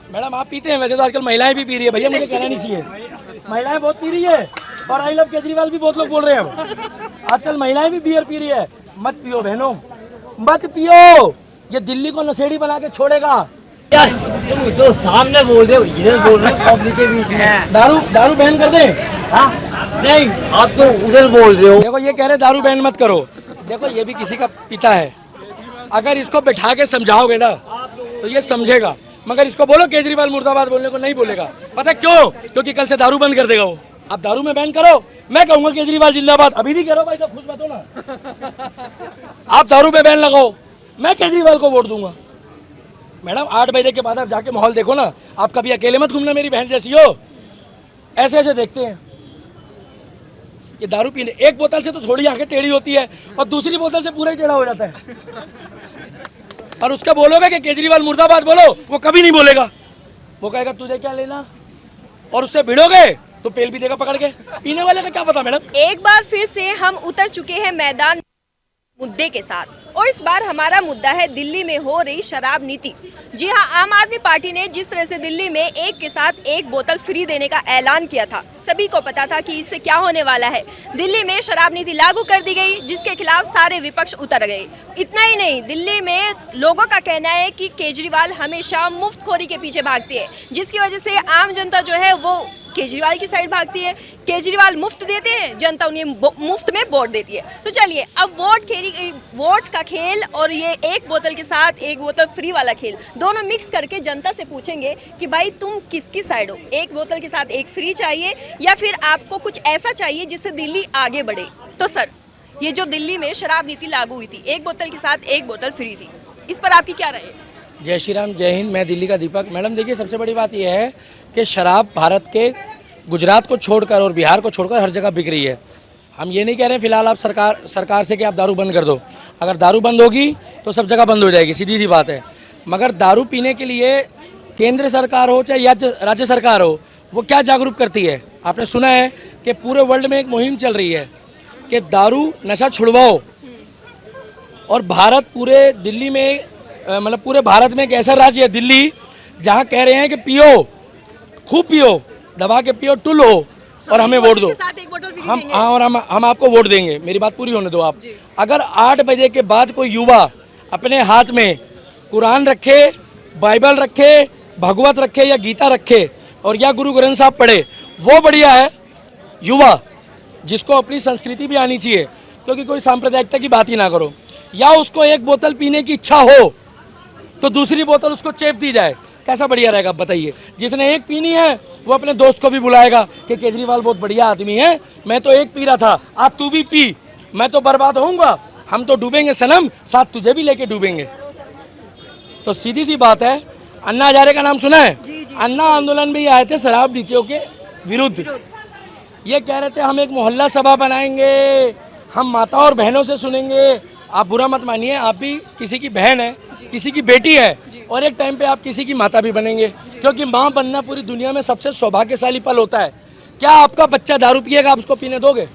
Madam आप पीते हैं, वैसे तो आजकल महिलाएं भी पी रही है भैया, मुझे कहना नहीं चाहिए। महिलाएं बहुत पी रही है और आई लव केजरीवाल भी बहुत लोग बोल रहे हैं अब। आजकल महिलाएं भी बियर पी रही है। मत पियो बहनों, मत पियो, ये दिल्ली को नशेड़ी बना के छोड़ेगा। यार तुम तो सामने बोल रहे हो, इधर बोल रहे हो पब्लिक के बीच में। दारू बैन कर दे। हाँ नहीं, आप तो उधर बोल रहे हो। देखो ये कह रहे दारू बैन मत करो, देखो ये भी किसी का पिता है, अगर इसको बिठा के समझाओगे ना तो ये समझेगा, मगर इसको बोलो केजरीवाल मुर्दाबाद बोलने को नहीं बोलेगा। पता क्यों? क्योंकि कल से दारू बंद कर देगा वो। आप दारू में बैन करो, मैं कहूंगा केजरीवाल जिंदाबाद। अभी नहीं कह रहा भाई साहब, खुश मत हो ना। आप दारू में बैन लगाओ, मैं केजरीवाल को वोट दूंगा। मैडम 8 बजे के बाद आप जाके माहौल देखो ना, आप कभी अकेले मत घूमना, मेरी बहन जैसी हो। ऐसे ऐसे देखते हैं ये दारू पीने, एक बोतल से तो थोड़ी आंखें टेढ़ी होती है और दूसरी बोतल से पूरा ही टेढ़ा हो जाता है। और उसका बोलोगे कि केजरीवाल मुर्दाबाद बोलो, वो कभी नहीं बोलेगा। वो कहेगा तुझे क्या लेना, और उससे भिड़ोगे तो पेल भी देगा पकड़ के। पीने वाले का क्या पता मैडम। एक बार फिर से हम उतर चुके हैं मैदान मुद्दे के साथ, और इस बार हमारा मुद्दा है दिल्ली में हो रही शराब नीति। जी हां, आम आदमी पार्टी ने जिस तरह से दिल्ली में एक के साथ एक बोतल फ्री देने का ऐलान किया था, सभी को पता था कि इससे क्या होने वाला है। दिल्ली में शराब नीति लागू कर दी गई, जिसके खिलाफ सारे विपक्ष उतर गए। इतना ही नहीं, दिल्ली में लोगों का कहना है कि केजरीवाल हमेशा मुफ्तखोरी के पीछे भागती है, जिसकी वजह से आम जनता जो है वो केजरीवाल की साइड भागती है। केजरीवाल मुफ्त देते हैं, जनता उन्हें मुफ्त में वोट देती है। तो चलिए अब वोट का खेल और ये एक बोतल के साथ एक बोतल फ्री वाला खेल दोनों मिक्स करके जनता से पूछेंगे कि भाई तुम किसकी साइड हो, एक बोतल के साथ एक फ्री चाहिए या फिर आपको कुछ ऐसा चाहिए जिससे दिल्ली आगे बढ़े। तो सर, ये जो दिल्ली में शराब नीति लागू हुई थी, एक बोतल के साथ एक बोतल फ्री थी, इस पर आपकी क्या राय है? जय श्री राम, जय हिंद। मैं दिल्ली का दीपक। मैडम देखिए, सबसे बड़ी बात यह है कि शराब भारत के गुजरात को छोड़कर और बिहार को छोड़कर हर जगह बिक रही है। हम ये नहीं कह रहे हैं फिलहाल आप सरकार से कि आप दारू बंद कर दो। अगर दारू बंद होगी तो सब जगह बंद हो जाएगी, सीधी सी बात है। मगर दारू पीने के लिए केंद्र सरकार हो चाहे राज्य सरकार हो, वो क्या जागरूक करती है? आपने सुना है कि पूरे वर्ल्ड में एक मुहिम चल रही है कि दारू नशा छुड़वाओ, और भारत पूरे दिल्ली में मतलब पूरे भारत में एक ऐसा राज्य है दिल्ली, जहाँ कह रहे हैं कि पियो, खूब पियो, दबा के पियो, टुल हो और हमें वोट दो। हम आपको वोट देंगे। मेरी बात पूरी होने दो आप। अगर 8 बजे के बाद कोई युवा अपने हाथ में कुरान रखे, बाइबल रखे, भगवत रखे या गीता रखे और या गुरु ग्रंथ साहब पढ़े, वो बढ़िया है युवा, जिसको अपनी संस्कृति भी आनी चाहिए, क्योंकि कोई सांप्रदायिकता की बात ही ना करो। या उसको एक बोतल पीने की इच्छा हो तो दूसरी बोतल उसको चेप दी जाए, कैसा बढ़िया रहेगा बताइए। जिसने एक पीनी है वो अपने दोस्त को भी बुलाएगा कि केजरीवाल बहुत बढ़िया आदमी है, मैं तो एक पी रहा था, आज तू भी पी, मैं तो बर्बाद होऊंगा, हम तो डूबेंगे सनम, साथ तुझे भी लेके डूबेंगे। तो सीधी सी बात है। अन्ना हजारे का नाम सुना है? अन्ना आंदोलन में ये आए थे शराब नीतियों के विरुद्ध। ये कह रहे थे हम एक मोहल्ला सभा बनाएंगे, हम माताओं और बहनों से सुनेंगे। आप बुरा मत मानिए, आप भी किसी की बहन है, किसी की बेटी है, और एक टाइम पे आप किसी की माता भी बनेंगे, क्योंकि माँ बनना पूरी दुनिया में सबसे सौभाग्यशाली पल होता है। क्या आपका बच्चा दारू पिएगा, आप उसको पीने दोगे?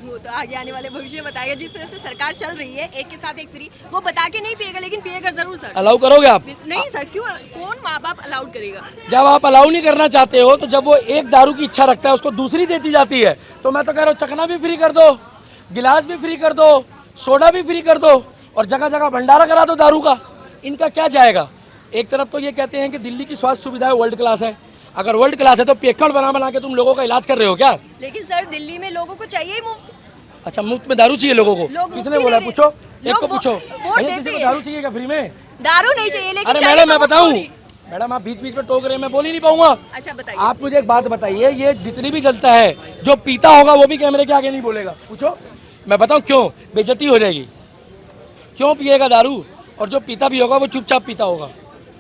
वो तो आगे आने वाले भविष्य बताएगा। जिस तरह से सरकार चल रही है एक के साथ एक फ्री, वो बता के नहीं पिएगा, लेकिन पिएगा जरूर सर। अलाउ करोगे आप? नहीं सर, क्यों, कौन माँ बाप अलाउड करेगा? जब आप अलाउ नहीं करना चाहते हो, तो जब वो एक दारू की इच्छा रखता है उसको दूसरी देती जाती है, तो मैं तो कह रहा हूँ चखना भी फ्री कर दो, गिलास भी फ्री कर दो, सोडा भी फ्री कर दो, और जगह जगह भंडारा करा दो दारू का। इनका क्या जाएगा? एक तरफ तो ये कहते हैं कि दिल्ली की स्वास्थ्य सुविधाएं वर्ल्ड क्लास है। अगर वर्ल्ड क्लास है तो पेकड़ बना बना के तुम लोगों का इलाज कर रहे हो क्या? लेकिन सर, दिल्ली में लोगों को चाहिए ही मुफ्त। अच्छा, मुफ्त में दारू चाहिए लोगों को? किसने बोला? पूछो, एक को पूछो, भैया किसी को दारू चाहिए क्या फ्री में? दारू नहीं चाहिए, लेकिन अरे मैडम मैं बताऊं, मैडम आप बीच बीच में टोक रहे हैं, मैं बोल ही नहीं पाऊंगा। अच्छा बताइए। आप मुझे एक बात बताइए, ये जितनी भी जनता है जो पीता होगा वो भी कैमरे के आगे नहीं बोलेगा? पूछो, मैं बताऊं क्यों? बेइज्जती हो जाएगी। क्यों पिएगा दारू? और जो पीता भी होगा वो चुपचाप पीता होगा।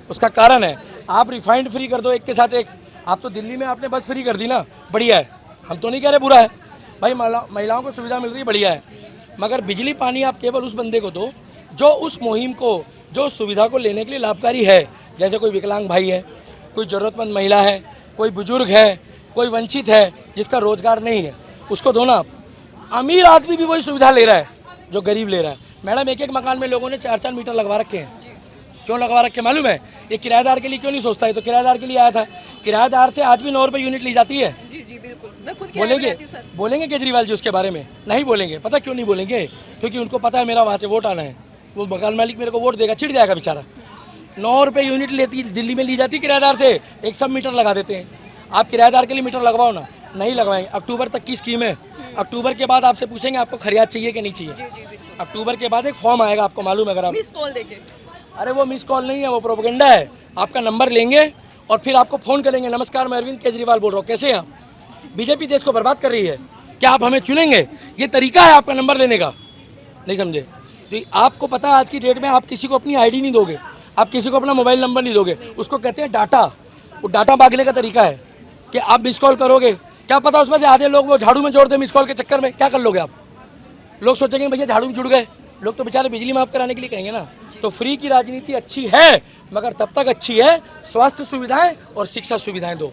उसका कारण है, आप रिफाइंड फ्री कर दो एक के साथ एक। आप तो दिल्ली में आपने बस फ्री कर दी ना, बढ़िया है, हम तो नहीं कह रहे बुरा है भाई, महिलाओं को सुविधा मिल रही है, बढ़िया है। मगर बिजली पानी आप केवल उस बंदे को दो जो उस मुहिम को, जो सुविधा को लेने के लिए लाभकारी है। जैसे कोई विकलांग भाई है, कोई ज़रूरतमंद महिला है, कोई बुजुर्ग है, कोई वंचित है जिसका रोजगार नहीं है, उसको दो ना। अमीर आदमी भी वही सुविधा ले रहा है जो गरीब ले रहा है। मैडम एक एक मकान में लोगों ने 4-4 मीटर लगवा रखे हैं, क्यों लगवा रखे मालूम है? ये किराएदार के लिए क्यों नहीं सोचता है? तो किराएदार के लिए आया था। किराएदार से आज भी 9 रुपये यूनिट ली जाती है। जी जी बिल्कुल, मैं खुद बोलेंगे केजरीवाल जी उसके बारे में? नहीं बोलेंगे। पता क्यों नहीं बोलेंगे? क्योंकि उनको पता है मेरा वहाँ से वोट आना है। वो मकान मालिक मेरे को वोट देगा, चिढ़ जाएगा बेचारा। 9 रुपये यूनिट लेती दिल्ली में ली जाती किराएदार से, एक सब मीटर लगा देते हैं। आप किराएदार के लिए मीटर लगवाओ ना, नहीं लगवाएंगे। अक्टूबर तक की स्कीम है। अक्टूबर के बाद आपसे पूछेंगे आपको खरियात चाहिए कि नहीं चाहिए। अक्टूबर के बाद एक फॉर्म आएगा, आपको मालूम है अगर आप। मिस कॉल देके, अरे वो मिस कॉल नहीं है, वो प्रोपेगेंडा है। आपका नंबर लेंगे और फिर आपको फ़ोन करेंगे, नमस्कार मैं अरविंद केजरीवाल बोल रहा हूँ, कैसे हैं आप? बीजेपी देश को बर्बाद कर रही है, क्या आप हमें चुनेंगे? ये तरीका है आपका नंबर लेने का, नहीं समझे? तो आपको पता है आज की डेट में आप किसी को अपनी आईडी नहीं दोगे, आप किसी को अपना मोबाइल नंबर नहीं दोगे, उसको कहते हैं डाटा। वो डाटा मांगने का तरीका है कि आप मिस कॉल करोगे, क्या पता उसमें से आधे लोग वो झाड़ू में जोड़ दे मिस कॉल के चक्कर में, क्या कर लोगे आप? लोग सोचेंगे भैया झाड़ू में जुड़ गए, लोग तो बेचारे बिजली माफ़ कराने के लिए कहेंगे ना। तो फ्री की राजनीति अच्छी है, मगर तब तक अच्छी है स्वास्थ्य सुविधाएं और शिक्षा सुविधाएं दो।